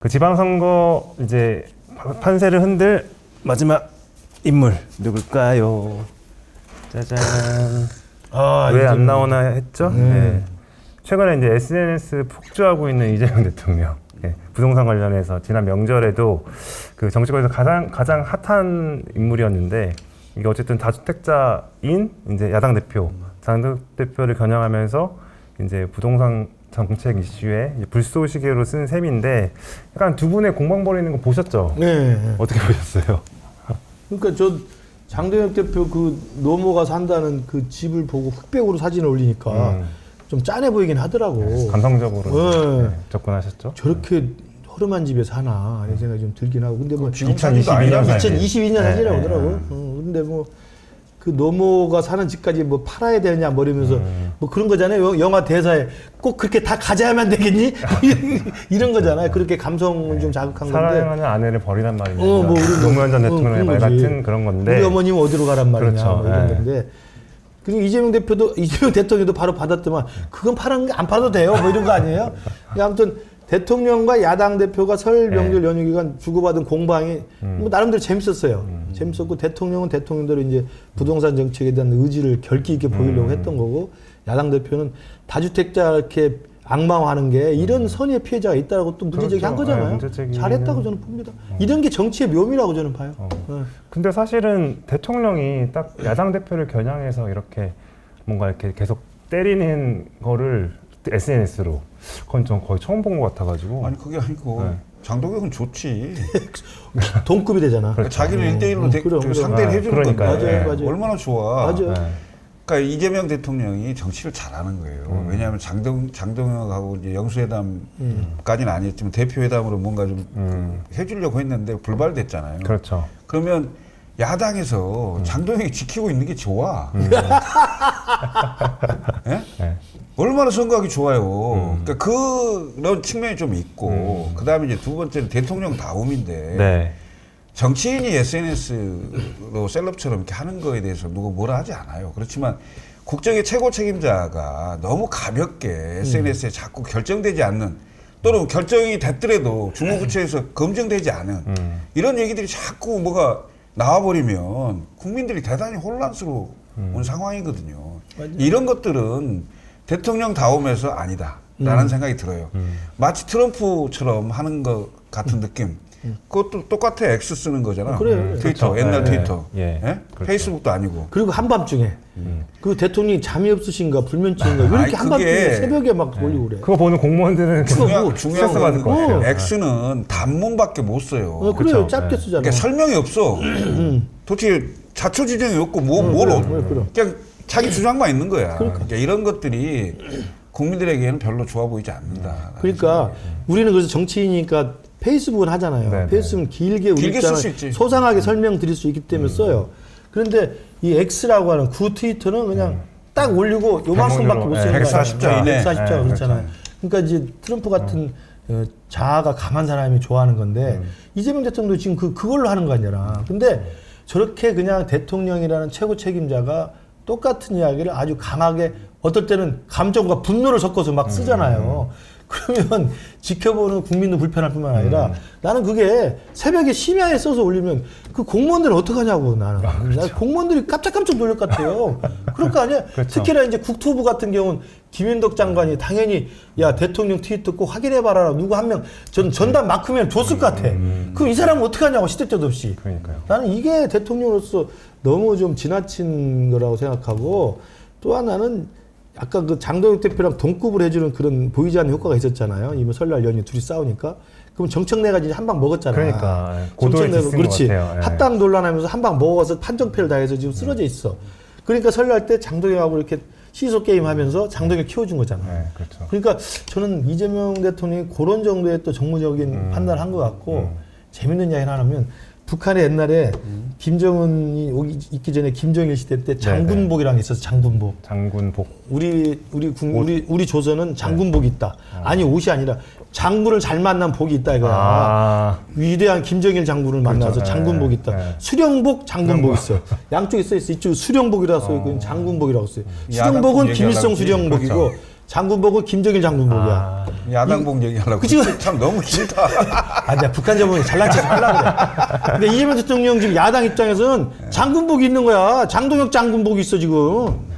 그 지방선거 이제 판세를 흔들 마지막 인물 누굴까요? 짜잔. 왜 안 나오나 했죠? 네. 최근에 이제 SNS 폭주하고 있는 이재명 대통령. 네. 부동산 관련해서 지난 명절에도 그 정치권에서 가장 핫한 인물이었는데 이게 어쨌든 다주택자인 이제 야당 대표, 장 대표를 겨냥하면서 이제 부동산 정책 이슈에 불쏘시개로 쓴 셈인데 약간 두 분의 공방 벌이는 거 보셨죠? 네. 어떻게 보셨어요? 그러니까 저 장동혁 대표 그 노모가 산다는 그 집을 보고 흑백으로 사진을 올리니까 좀 짠해 보이긴 하더라고. 네, 감성적으로 네. 접근하셨죠? 저렇게 허름한 집에 사나 이런 생각이 좀 들긴 하고. 근데 뭐 2022년 사진. 2022년 사진이라고 하더라고. 근데 뭐 그 노모가 사는 집까지 뭐 팔아야 되느냐 뭐 이러면서 뭐 그런 거잖아요. 영화 대사에 꼭 그렇게 다 가져야만 되겠니? 이런 거잖아요. 그렇게 감성을 좀 자극한 건데. 사랑하는 아내를 버리란 말입니다. 뭐 노무현 전 대통령의 말 거지. 같은 그런 건데. 우리 어머님은 어디로 가란 말이냐 그렇죠. 뭐 이런 네. 건데. 그리고 이재명 대통령도 바로 받았더만 그건 안 팔아도 돼요 뭐 이런 거 아니에요? 그러니까 아무튼 대통령과 야당 대표가 설 명절 연휴 기간 주고받은 공방이 뭐 나름대로 재밌었어요. 재밌었고 대통령은 대통령대로 이제 부동산 정책에 대한 의지를 결기 있게 보이려고 했던 거고 야당 대표는 다주택자 이렇게 악마화하는 게 이런 선의의 피해자가 있다라고 또 문제제기한 그렇죠. 거잖아요. 문제제기는- 잘했다고 저는 봅니다. 이런 게 정치의 묘미라고 저는 봐요. 네. 근데 사실은 대통령이 딱 야당 대표를 겨냥해서 이렇게 뭔가 이렇게 계속 때리는 거를 SNS로 그건 전 거의 처음 본 것 같아가지고. 아니 그게 아니고 네. 장동혁은 좋지. 동급이 되잖아. 그렇죠. 자기는 1대1로 그럼. 상대를 해주는 건데 그러니까요. 맞아요. 얼마나 좋아. 맞아요. 네. 그러니까 이재명 대통령이 정치를 잘하는 거예요. 왜냐하면 장동혁하고 이제 영수회담까지는 아니었지만 대표회담으로 뭔가 좀 해주려고 했는데 불발됐잖아요. 그렇죠. 그러면 야당에서 장동혁이 지키고 있는 게 좋아. 예? 네. 얼마나 선거하기 좋아요. 그러니까 그런 측면이 좀 있고, 그 다음에 이제 두 번째는 대통령 다움인데, 네. 정치인이 SNS로 셀럽처럼 이렇게 하는 거에 대해서 누가 뭐라 하지 않아요. 그렇지만 국정의 최고 책임자가 너무 가볍게 SNS에 자꾸 결정되지 않는, 또는 결정이 됐더라도 중앙부처에서 검증되지 않은 이런 얘기들이 자꾸 뭐가 나와버리면 국민들이 대단히 혼란스러운 상황이거든요. 맞아요. 이런 것들은 대통령 다움에서 아니다라는 생각이 들어요. 마치 트럼프처럼 하는 것 같은 느낌. 그것도 똑같아. X 쓰는 거잖아. 그래요. 트위터, 그렇죠. 옛날 예, 트위터. 예. 예? 그렇죠. 페이스북도 아니고. 그리고 한밤중에 그 대통령이 잠이 없으신가 불면증인가 왜 이렇게 아니, 한밤중에 그게- 새벽에 막 올리고 그래. 그거 보는 공무원들은 중요한 스트레스 받을 것 같아요. X는 단문밖에 못 써요. 그래요. 그렇죠. 짧게 네. 쓰잖아. 그러니까 설명이 없어. 도대체 자초지종이 없고 그냥 자기 주장만 있는 거야. 그러니까 이런 것들이 국민들에게는 별로 좋아 보이지 않는다. 그러니까 우리는 그래서 정치인이니까 페이스북은 하잖아요. 네네. 페이스북은 길게 우리 길게 쓸수 있지. 소상하게 설명드릴 수 있기 때문에 써요. 그런데 이 X라고 하는 구 트위터는 그냥 딱 올리고 요만큼밖에 못 쓰는 거예요. 140자 이내. 140자 네, 그렇잖아요. 그러니까 이제 트럼프 같은 자아가 강한 사람이 좋아하는 건데 이재명 대통령도 지금 그걸로 하는 거 아니라. 근데 저렇게 그냥 대통령이라는 최고 책임자가 똑같은 이야기를 아주 강하게 어떨 때는 감정과 분노를 섞어서 막 쓰잖아요. 그러면 지켜보는 국민도 불편할 뿐만 아니라 나는 그게 새벽에 심야에 써서 올리면 그 공무원들은 어떡하냐고 나는. 나 공무원들이 깜짝깜짝 놀랄 것 같아요. 그럴 거 아니야? 그렇죠. 특히나 이제 국토부 같은 경우는 김윤덕 장관이 당연히 야 대통령 트위터 꼭 확인해봐라 누구 한 명 전담 마크면 줬을 것 같아. 그럼 이 사람은 어떡하냐고 시대때도 없이. 그러니까요. 나는 이게 대통령으로서 너무 좀 지나친 거라고 생각하고 또 하나는 아까 그 장동혁 대표랑 동급을 해주는 그런 보이지 않는 효과가 있었잖아요. 이번 설날 연휴 둘이 싸우니까. 그럼 정청래가 이제 한 방 먹었잖아. 그러니까 고도의 정청래가 디스인 그렇지. 것 같아요. 예. 합당 논란하면서 한 방 먹어서 판정패를 당해서 지금 쓰러져 있어. 그러니까 설날 때 장동혁하고 이렇게 시소 게임 하면서 장동혁 키워준 거잖아. 네, 그렇죠. 그러니까 저는 이재명 대통령이 그런 정도의 또 정무적인 판단을 한 것 같고 재밌는 이야기 하나 하면 북한에 옛날에 김정은이 있기 전에 김정일 시대 때 장군복이라는 게 있었어. 장군복. 장군복. 우리 조선은 장군복이 있다. 아니 옷이 아니라 장군을 잘 만난 복이 있다 이거야. 아, 위대한 김정일 장군을 만나서 그렇죠. 장군복이 있다. 네. 수령복, 장군복 있어. 양쪽에 써 있어. 이쪽 수령복이라고 써 있고 장군복이라고 써요. 수령복은 야당 김일성 얘기하려고 수령복이고 그렇죠. 장군복은 김정일 장군복이야. 아, 야당복 얘기하려고. 그치? 참 너무 길다. 아, 내가 북한 전문에 잘난 척 하려고 그래. 근데 이재명 대통령 지금 야당 입장에서는 장군복이 있는 거야. 장동혁 장군복이 있어, 지금.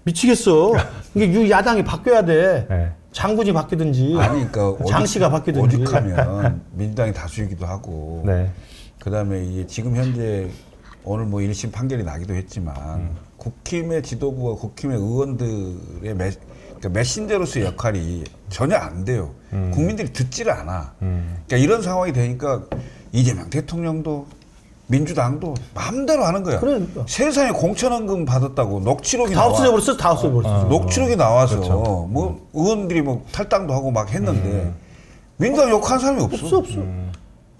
미치겠어. 이게 야당이 바뀌어야 돼. 네. 장군이 바뀌든지. 아니, 그러니까 장씨가 바뀌든지. 오죽하면 민주당이 다수이기도 하고. 네. 그다음에 이게 지금 현재 오늘 뭐 1심 판결이 나기도 했지만 국힘의 지도부와 국힘의 의원들의 그러니까 메신저로서의 역할이 전혀 안 돼요. 국민들이 듣지를 않아. 그러니까 이런 상황이 되니까 이재명 대통령도 민주당도 마음대로 하는 거야. 그러니까. 세상에 공천원금 받았다고 녹취록이 다 나와. 없어져버렸어, 다 없어져버렸어. 녹취록이 나와서 그렇죠. 뭐 의원들이 뭐 탈당도 하고 막 했는데 민주당 욕한 사람이 없어. 없어.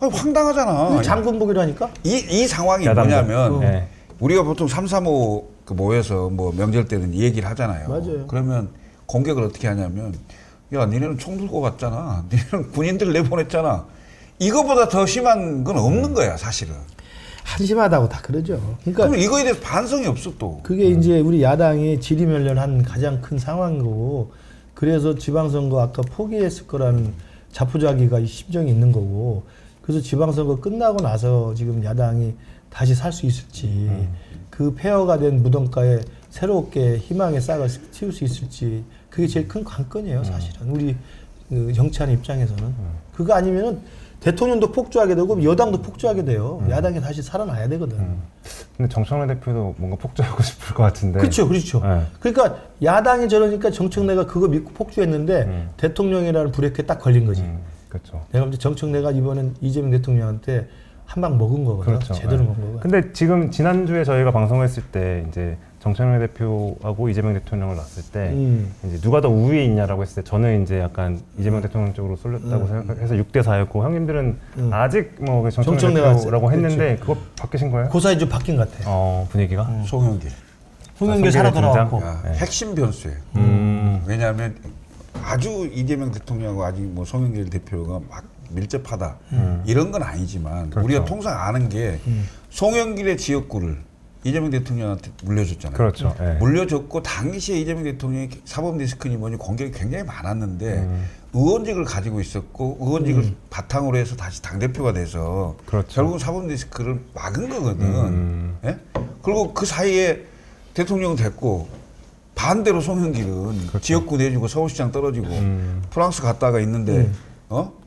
아니, 황당하잖아. 그게 장군복이라니까? 이 상황이 야당도. 뭐냐면 네. 우리가 보통 335 그 모여서 뭐 명절 때는 이 얘기를 하잖아요. 맞아요. 그러면 공격을 어떻게 하냐면 야 니네는 총 들고 갔잖아. 니네는 군인들 내보냈잖아. 이거보다 더 심한 건 없는 거야 사실은. 한심하다고 다 그러죠. 그러니까 그럼 이거에 대해서 반성이 없어 또. 그게 이제 우리 야당이 지리멸렬한 가장 큰 상황이고, 그래서 지방선거 아까 포기했을 거라는 자포자기가 이 심정이 있는 거고, 그래서 지방선거 끝나고 나서 지금 야당이 다시 살 수 있을지, 그 폐허가 된 무덤가에 새롭게 희망의 싹을 틔울 수 있을지, 그게 제일 큰 관건이에요 사실은. 우리 그 정치하는 입장에서는. 그거 아니면은 대통령도 폭주하게 되고 여당도 폭주하게 돼요. 야당이 다시 살아나야 되거든. 근데 정청래 대표도 뭔가 폭주하고 싶을 것 같은데. 그렇죠, 그렇죠. 네. 그러니까 야당이 저러니까 정청래가 그거 믿고 폭주했는데 대통령이라는 브레이크에 딱 걸린 거지. 그렇죠. 내가 볼 때 정청래가 이번엔 이재명 대통령한테 한 방 먹은 거거든. 그렇죠. 제대로 네. 먹은 거거든. 근데 지금 지난주에 저희가 방송했을 때 이제 정청래 대표하고 이재명 대통령을 놨을 때 이제 누가 더 우위에 있냐라고 했을 때 저는 이제 약간 이재명 대통령 쪽으로 쏠렸다고 생각해서 6대 4였고 형님들은 아직 뭐 정청래 정청래가 대표라고 그렇죠. 했는데 그거 바뀌신 거예요? 그 사이 좀 바뀐 것 같아. 분위기가? 송영길. 홍영길 아, 살아 송영길 돌아왔고. 등장? 야, 핵심 변수예요. 왜냐하면 아주 이재명 대통령하고 아직 뭐 송영길 대표가 막 밀접하다 이런 건 아니지만 그렇죠. 우리가 통상 아는 게 송영길의 지역구를 이재명 대통령한테 물려줬잖아요. 그렇죠. 예. 물려줬고 당시에 이재명 대통령이 사법 리스크니 뭐니 공격이 굉장히 많았는데 의원직을 가지고 있었고 의원직을 바탕으로 해서 다시 당대표가 돼서 그렇죠. 결국은 사법 리스크를 막은 거거든. 예? 그리고 그 사이에 대통령 됐고 반대로 송영길은 그렇죠. 지역구 내주고 서울시장 떨어지고 프랑스 갔다가 있는데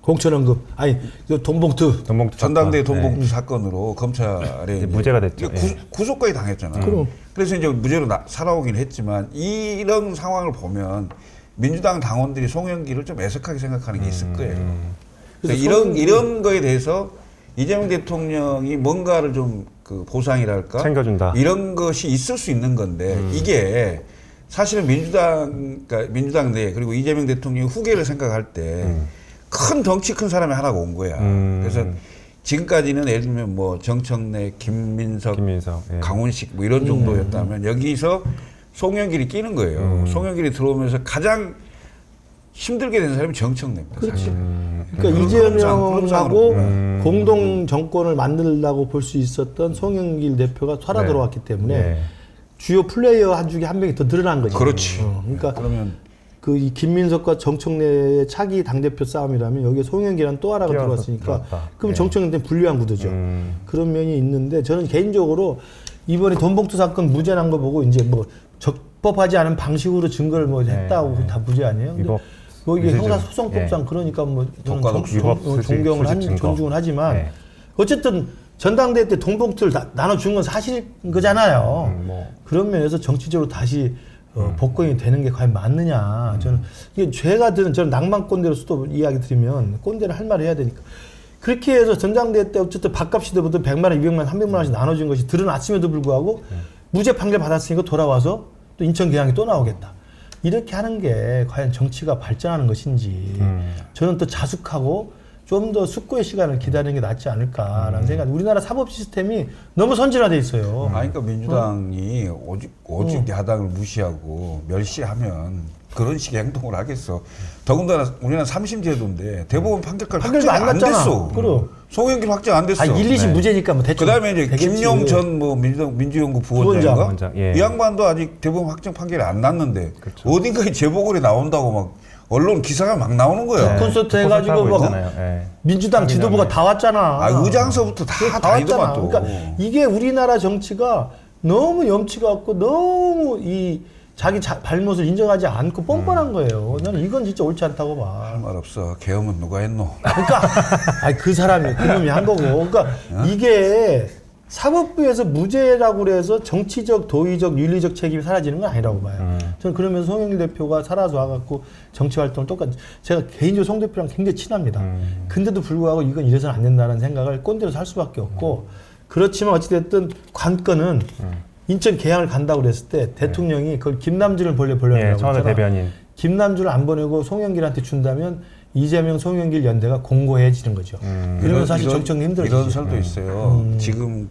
공천원금. 아니, 그 돈봉투. 돈봉투 전당대회 사건. 돈봉투 네. 사건으로 검찰에 이제 무죄가 됐죠. 구속까지 당했잖아. 그럼. 그래서 이제 무죄로 살아오긴 했지만 이런 상황을 보면 민주당 당원들이 송영길을 좀 애석하게 생각하는 게 있을 거예요. 그래서 이런 거에 대해서 이재명 대통령이 뭔가를 좀 그 보상이랄까 챙겨준다. 이런 것이 있을 수 있는 건데 이게 사실은 그러니까 민주당 내 그리고 이재명 대통령 후계를 생각할 때 큰 덩치 큰 사람이 하나가 온 거야. 그래서 지금까지는 예를 들면 뭐 정청래, 김민석, 예. 강훈식 뭐 이런 정도였다면 여기서 송영길이 끼는 거예요. 송영길이 들어오면서 가장 힘들게 된 사람이 정청래입니다. 그렇지. 사실. 그러니까 이재명하고 흐름상으로. 공동 정권을 만들라고 볼 수 있었던 송영길 대표가 살아 네. 들어왔기 때문에 네. 주요 플레이어 한 중에 한 명이 더 늘어난 거죠. 그렇지. 그러니까 그러면 그 이 김민석과 정청래의 차기 당대표 싸움이라면 여기에 송영길이라는 또 하나가 끼어서 들어왔으니까 들어왔다. 그럼 네. 정청래한테는 불리한 구도죠. 그런 면이 있는데 저는 개인적으로 이번에 돈봉투 사건 무죄 난 거 보고 이제 뭐 적법하지 않은 방식으로 증거를 뭐 했다고 네. 다 무죄 아니에요? 근데 위법, 뭐 이게 위조죠. 형사소송법상 그러니까 뭐 저는 독과점 위법, 수집, 존경을 수집 증거. 존중을 하지만 네. 어쨌든 전당대회 때 돈봉투를 나눠준 건 사실인 거잖아요. 뭐. 그런 면에서 정치적으로 다시 복권이 되는 게 과연 맞느냐. 저는 이게 죄가 드는 저는 낭만 꼰대로서도 이야기 드리면 꼰대를 할 말을 해야 되니까. 그렇게 해서 전당대회 때 어쨌든 밥값 시대부터 100만 원, 200만 원, 300만 원씩 나눠준 것이 드러났음에도 불구하고 무죄 판결 받았으니까 돌아와서 또 인천 계양이 또 나오겠다. 이렇게 하는 게 과연 정치가 발전하는 것인지 저는 또 자숙하고 좀 더 숙고의 시간을 기다리는 게 낫지 않을까라는 생각. 우리나라 사법 시스템이 너무 선진화돼 있어요. 아니, 그러니까 민주당이 오직 야당을 무시하고 멸시하면 그런 식의 행동을 하겠어. 더군다나 우리나라 3심 제도인데 대법원 판결까지 판결도 확정이 안 안 났잖아. 됐어. 그럼. 송영길 확정 안 됐어. 아, 1, 2심 네. 무죄니까 뭐 대충. 그다음에 이제 되겠지. 김용 전 뭐 민주연구 부원장인가? 부원장, 예. 이 양반도 아직 대법원 확정 판결이 안 났는데 그렇죠. 어딘가에 재보궐이 나온다고 막 언론 기사가 막 나오는 거야. 콘서트 해가지고 하고 뭐 있잖아요. 예. 민주당 지도부가 다 왔잖아. 아, 의장서부터 다 다니더만 또. 그러니까 이게 우리나라 정치가 너무 염치가 없고 너무 이 자기 발못을 인정하지 않고 뻔뻔한 거예요. 나는 이건 진짜 옳지 않다고 봐. 할 말 없어. 계엄은 누가 했노? 그러니까 아니 그 사람이 그놈이 한 거고. 그러니까 이게 사법부에서 무죄라고 그래서 정치적, 도의적, 윤리적 책임이 사라지는 건 아니라고 봐요. 저는 그러면서 송영길 대표가 살아서 와갖고 정치 활동을 똑같이 제가 개인적으로 송 대표랑 굉장히 친합니다. 근데도 불구하고 이건 이래서는 안 된다는 생각을 꼰대로 살 수밖에 없고 그렇지만 어찌됐든 관건은 인천 계양을 간다고 그랬을 때 대통령이 그걸 김남준을 보내려고 예, 청와대 했잖아. 대변인. 김남준을 안 보내고 송영길한테 준다면 이재명, 송영길 연대가 공고해지는 거죠. 그러면 사실 정청이 힘들어지죠. 이런 설도 있어요. 지금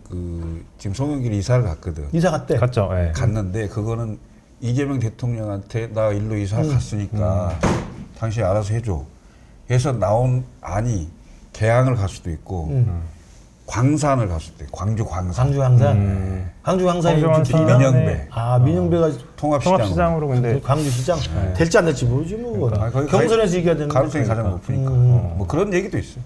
지금 송영길이 이사를 갔거든. 이사 갔대. 갔죠. 예. 갔는데 그거는 이재명 대통령한테 나 일로 이사 갔으니까 당신이 알아서 해줘. 해서 나온 안이 계양을 갈 수도 있고 광산을 갈 수도 있고 광주 광산. 광주 광산. 광주 광산이 광주 광산. 민영배. 아 민영배가 통합시장으로 근데 광주시장 될지 안 될지 모르지 뭐. 거기 경선에서 이겨야 되는 가능성이 거니까. 가장 높으니까. 뭐 그런 얘기도 있어요.